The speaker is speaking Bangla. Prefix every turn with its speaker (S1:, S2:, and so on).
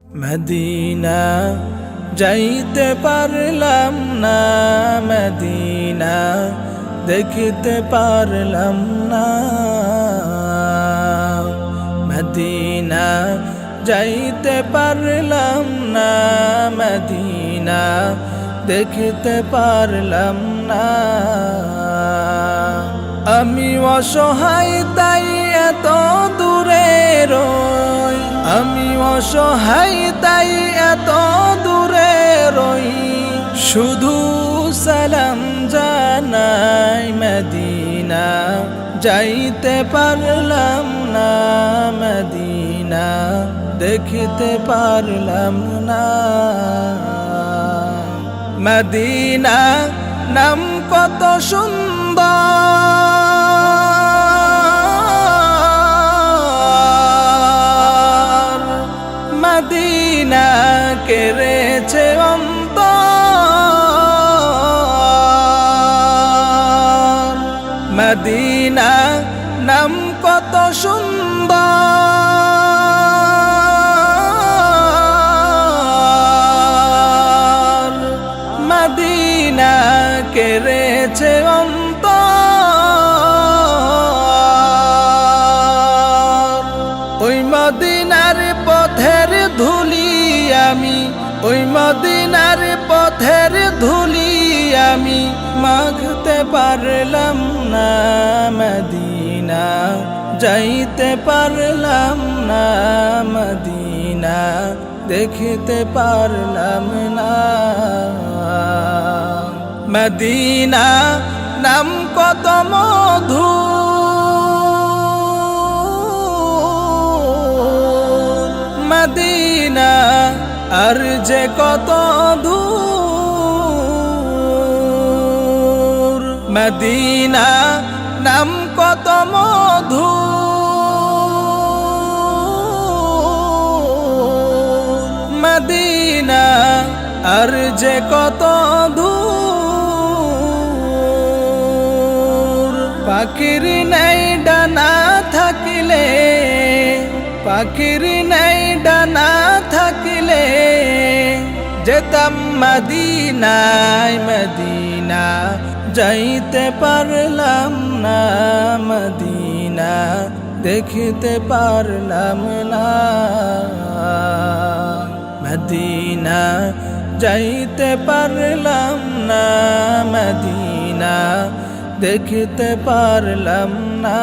S1: মদিনা যাইতে পারলাম না, মদিনা দেখিতে পারলাম না। মদিনা যাইতে পারলাম না, মদিনা দেখিতে পারলাম না। আমি অসহায় তাই এত দূরে রই, আমি অসহায় তাই এত দূরে রই। শুধু সালাম জানাই, মদিনা যাইতে পারলাম না, মদিনা দেখিতে পারলাম না। মদিনা নাম কত সুন্দর, মদিনা কেড়েছে অন্তর। মদিনা নাম কত সুন্দর, মদিনা কেড়েছে অন্তর। ওই মদিনার পথের ধুলি আমি, ওই মদিনার পথের ধুলি আমি মাখতে পারলাম না, মদিনা যাইতে পারলাম না, মদিনা দেখিতে পারলাম না। মদিনা নাম কত মধু, মদিনা আর যে কত দূর। মদিনা নাম কত মধু, মদিনা আর যে কত দূর। পাখির নাই ডানা থাকিলে, পাখির নাই ডানা থাকিলে যেতাম মদিনায়, মদিনা যাইতে পারলাম না, মদিনা দেখিতে পারলাম না। মদিনা যাইতে পারলাম না, মদিনা দেখিতে পারলাম না।